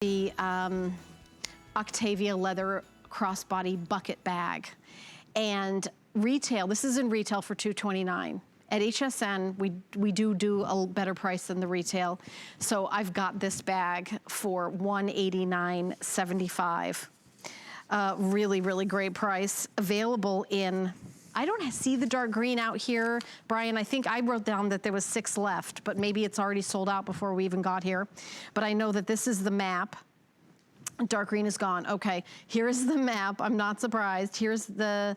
the Octavia leather crossbody bucket bag. And retail, this is in retail for $229. At HSN, we do a better price than the retail. So I've got this bag for $189.75. Really, really great price. Available in, I don't see the dark green out here. Brian, I think I wrote down that there was 6 left, but maybe it's already sold out before we even got here. But I know that this is the map. Dark green is gone. Okay, here's the map. I'm not surprised. Here's the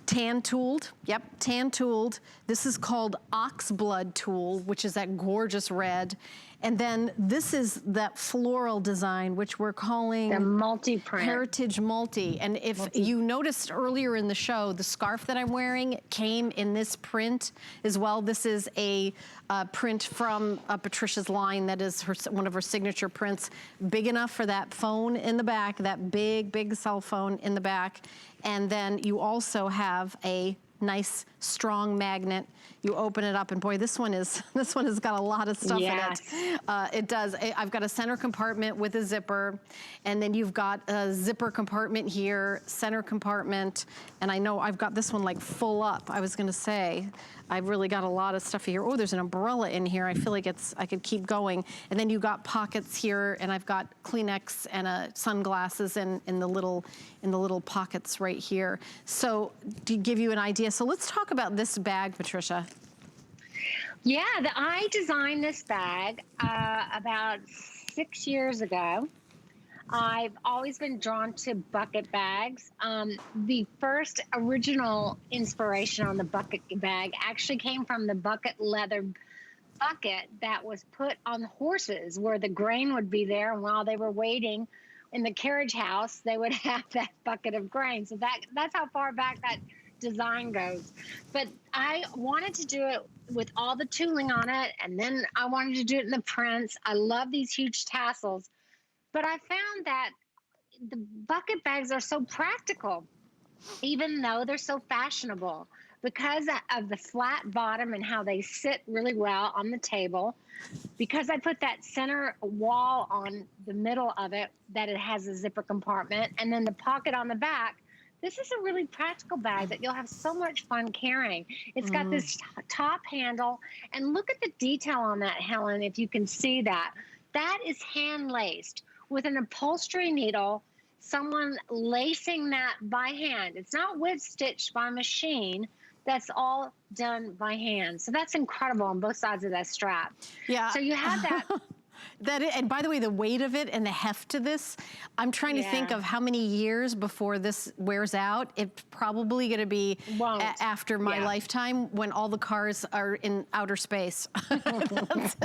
tan tooled. Yep, tan tooled. This is called ox blood tool, which is that gorgeous red. And then this is that floral design, which we're calling the multi-print. Heritage Multi. And if you noticed earlier in the show, the scarf that I'm wearing came in this print as well. This is a print from Patricia's line that is one of her signature prints, big enough for that phone in the back, that big, big cell phone in the back. And then you also have a nice strong magnet. You open it up and boy, this one has got a lot of stuff in it. It does. I've got a center compartment with a zipper, and then you've got a zipper compartment here, center compartment, and I know I've got this one like full up. I was gonna say, I've really got a lot of stuff here. Oh, there's an umbrella in here. I feel like I could keep going. And then you've got pockets here, and I've got Kleenex and sunglasses in the little pockets right here. So to give you an idea, so let's talk about this bag, Patricia. Yeah, I designed this bag about 6 years ago. I've always been drawn to bucket bags. The first original inspiration on the bucket bag actually came from the bucket leather bucket that was put on horses, where the grain would be there, and while they were waiting in the carriage house, they would have that bucket of grain. So that's how far back that design goes. But I wanted to do it with all the tooling on it, and then I wanted to do it in the prints. I love these huge tassels. But I found that the bucket bags are so practical, even though they're so fashionable, because of the flat bottom and how they sit really well on the table. Because I put that center wall on the middle of it, that it has a zipper compartment, and then the pocket on the back, this is a really practical bag that you'll have so much fun carrying. It's got this top handle, and look at the detail on that, Helen, if you can see that. That is hand-laced with an upholstery needle, someone lacing that by hand. It's not whip stitched by machine. That's all done by hand. So that's incredible on both sides of that strap. Yeah. So you have that. And by the way, the weight of it and the heft to this, I'm trying to think of how many years before this wears out. It's probably gonna be after my lifetime, when all the cars are in outer space. It's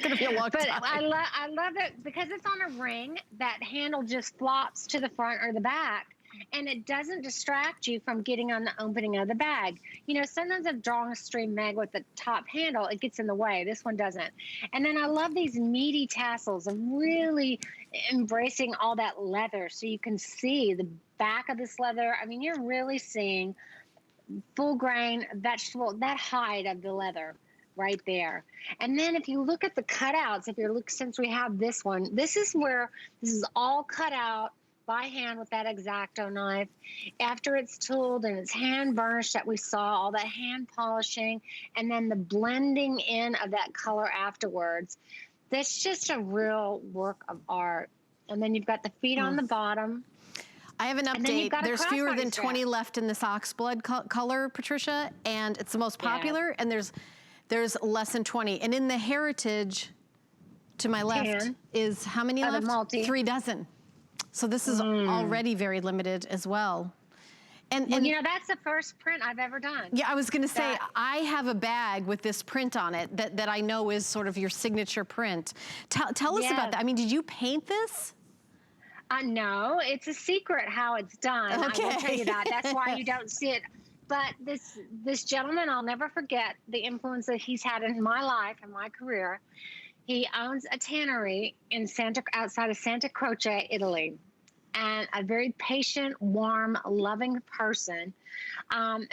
gonna be a long time. But I love it because it's on a ring. That handle just flops to the front or the back, and it doesn't distract you from getting on the opening of the bag. You know, sometimes a drawstring mag with the top handle, it gets in the way. This one doesn't. And then I love these meaty tassels of really embracing all that leather, so you can see the back of this leather. I mean, you're really seeing full grain vegetable, that hide of the leather right there. And then if you look at the cutouts, since we have this one, this is all cut out by hand with that X-Acto knife. After it's tooled and it's hand burnished, that we saw, all that hand polishing, and then the blending in of that color afterwards. That's just a real work of art. And then you've got the feet on the bottom. I have an update. There's fewer than 20 left in this oxblood color, Patricia, and it's the most popular, and there's less than 20. And in the heritage to my left is how many left? 3 dozen. So this is already very limited as well. And you know, that's the first print I've ever done. Yeah, I was gonna say, I have a bag with this print on it that I know is sort of your signature print. Tell us about that. I mean, did you paint this? No, it's a secret how it's done. Okay. I will tell you that. That's why you don't see it. But this gentleman, I'll never forget the influence that he's had in my life and my career. He owns a tannery in outside of Santa Croce, Italy. And a very patient, warm, loving person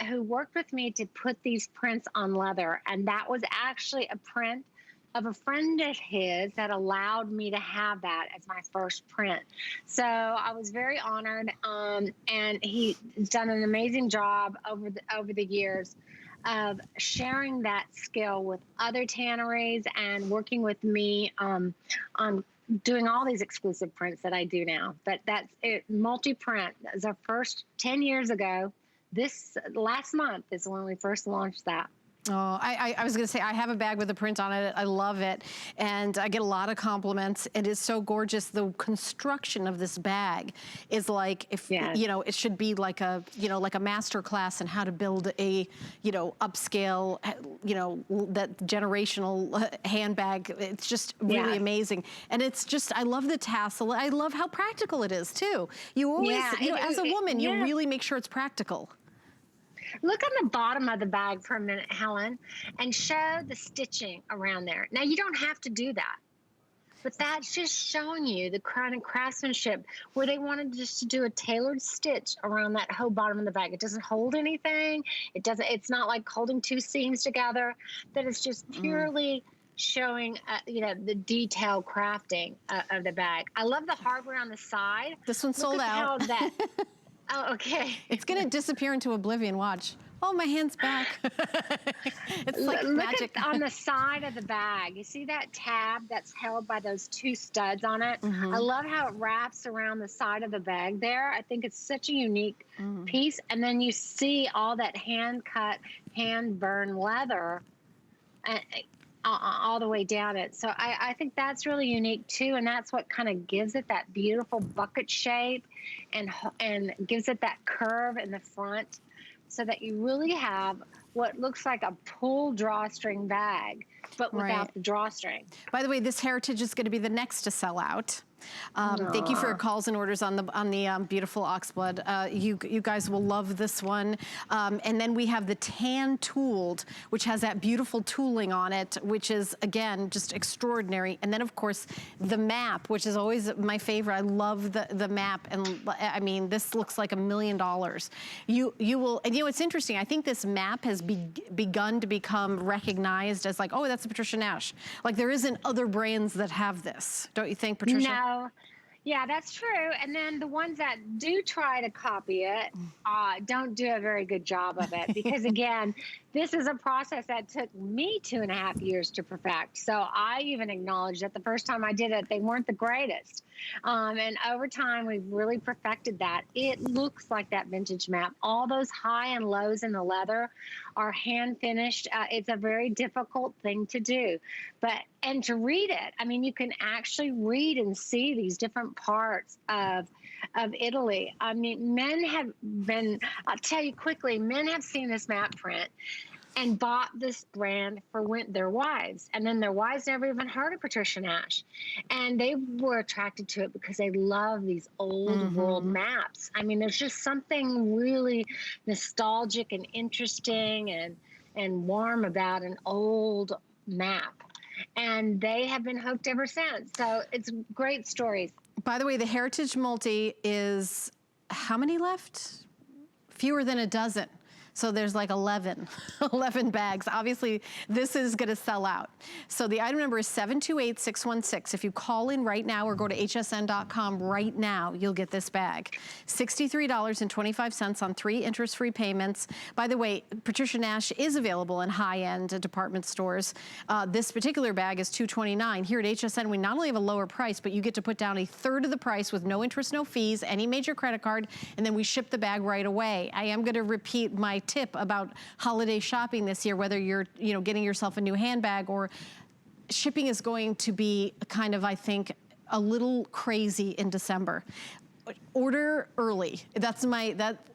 who worked with me to put these prints on leather. And that was actually a print of a friend of his that allowed me to have that as my first print. So I was very honored, and he's done an amazing job over the years of sharing that skill with other tanneries and working with me on doing all these exclusive prints that I do now. But that's it. Multi-print is our first 10 years ago. This last month is when we first launched that. Oh, I was going to say, I have a bag with a print on it. I love it. And I get a lot of compliments. It is so gorgeous. The construction of this bag is like, if, Yes. you know, it should be like a, you know, like a master class in how to build a, you know, upscale, you know, that generational handbag. It's just really amazing. And it's just, I love the tassel. I love how practical it is too. You always, you know, as a woman, you really make sure it's practical. Look on the bottom of the bag for a minute, Helen, and show the stitching around there. Now, you don't have to do that, but that's just showing you the kind of craftsmanship where they wanted just to do a tailored stitch around that whole bottom of the bag. It doesn't hold anything. It's not like holding two seams together, that it's just purely showing, you know, the detailed crafting of the bag. I love the hardware on the side. This one's sold out. How that, oh, okay. It's going to disappear into oblivion. Watch. Oh, my hand's back. It's like magic. Look on the side of the bag. You see that tab that's held by those two studs on it? I love how it wraps around the side of the bag there. I think it's such a unique piece. And then you see all that hand-cut, hand-burned leather all the way down it. So I think that's really unique too, and that's what kind of gives it that beautiful bucket shape and gives it that curve in the front, so that you really have what looks like a pull drawstring bag, but without the drawstring. By the way, this heritage is going to be the next to sell out. Thank you for your calls and orders on the beautiful oxblood. You guys will love this one. And then we have the tan tooled, which has that beautiful tooling on it, which is, again, just extraordinary. And then, of course, the map, which is always my favorite. I love the map. And I mean, this looks like $1 million. You will, and you know, it's interesting. I think this map has begun to become recognized as like, oh, that's a Patricia Nash. Like, there isn't other brands that have this. Don't you think, Patricia? No. Yeah, that's true. And then the ones that do try to copy it don't do a very good job of it, because again, this is a process that took me 2.5 years to perfect. So I even acknowledge that the first time I did it, they weren't the greatest. And over time, we've really perfected that. It looks like that vintage map. All those high and lows in the leather are hand finished. It's a very difficult thing to do, and to read it. I mean, you can actually read and see these different parts of Italy. I mean, I'll tell you quickly, men have seen this map print and bought this brand for their wives. And then their wives never even heard of Patricia Nash. And they were attracted to it because they love these old world maps. I mean, there's just something really nostalgic and interesting and warm about an old map. And they have been hooked ever since. So it's great stories. By the way, the Heritage Multi is how many left? Fewer than a dozen. So there's like 11 bags. Obviously, this is gonna sell out. So the item number is 728616. If you call in right now or go to hsn.com right now, you'll get this bag. $63.25 on 3 interest-free payments. By the way, Patricia Nash is available in high-end department stores. This particular bag is $229. Here at HSN, we not only have a lower price, but you get to put down 1/3 of the price with no interest, no fees, any major credit card, and then we ship the bag right away. I am gonna repeat my tip about holiday shopping this year, whether you're, you know, getting yourself a new handbag or shipping is going to be kind of, I think, a little crazy in December. Order early.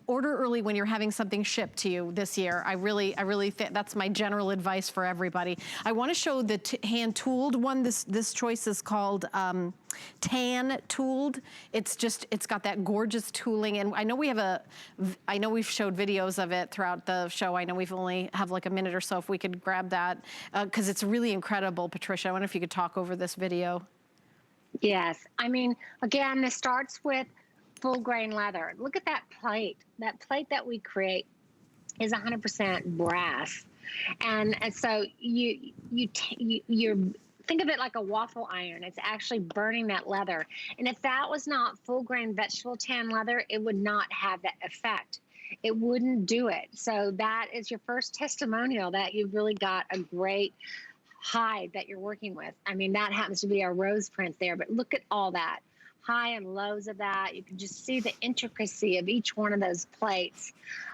Order early when you're having something shipped to you this year. I really think that's my general advice for everybody. I want to show the hand tooled one. This choice is called tan tooled. It's got that gorgeous tooling, and I know we've showed videos of it throughout the show. I know we've only have like a minute or so. If we could grab that, because it's really incredible. Patricia, I wonder if you could talk over this video. Yes. I mean, again, this starts with full grain leather. Look at that plate. That plate that we create is 100% brass. And so you're think of it like a waffle iron. It's actually burning that leather. And if that was not full grain vegetable tan leather, it would not have that effect. It wouldn't do it. So that is your first testimonial that you've really got a great hide that you're working with. I mean, that happens to be a rose print there, but look at all that. High and lows of that. You can just see the intricacy of each one of those plates.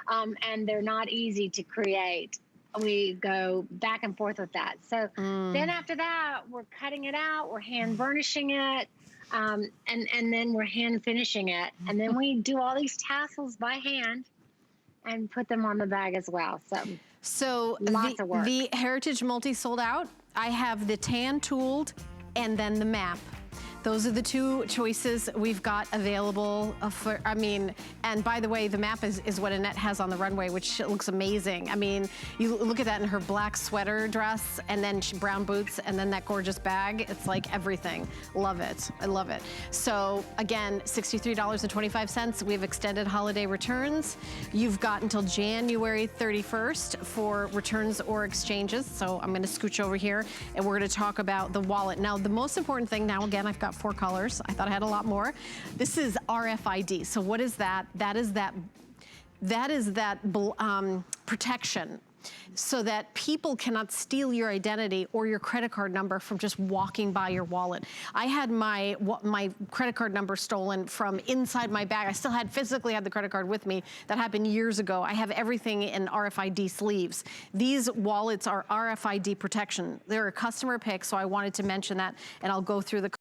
And they're not easy to create. We go back and forth with that. So then after that, we're cutting it out, we're hand burnishing it, and then we're hand finishing it. And then we do all these tassels by hand and put them on the bag as well. So lots of work. The Heritage Multi sold out. I have the tan tooled and then the map. Those are the two choices we've got available for, and by the way, the map is what Annette has on the runway, which looks amazing. I mean, you look at that in her black sweater dress and then brown boots and then that gorgeous bag. It's like everything. Love it. I love it. So again, $63.25. We have extended holiday returns. You've got until January 31st for returns or exchanges. So I'm gonna scooch over here and we're gonna talk about the wallet. Now, the most important thing, now again, I've got 4 colors. I thought I had a lot more. This is RFID. So what is that? That is that protection so that people cannot steal your identity or your credit card number from just walking by your wallet. I had my credit card number stolen from inside my bag. I still physically had the credit card with me. That happened years ago. I have everything in RFID sleeves. These wallets are RFID protection. They're a customer pick, so I wanted to mention that, and I'll go through the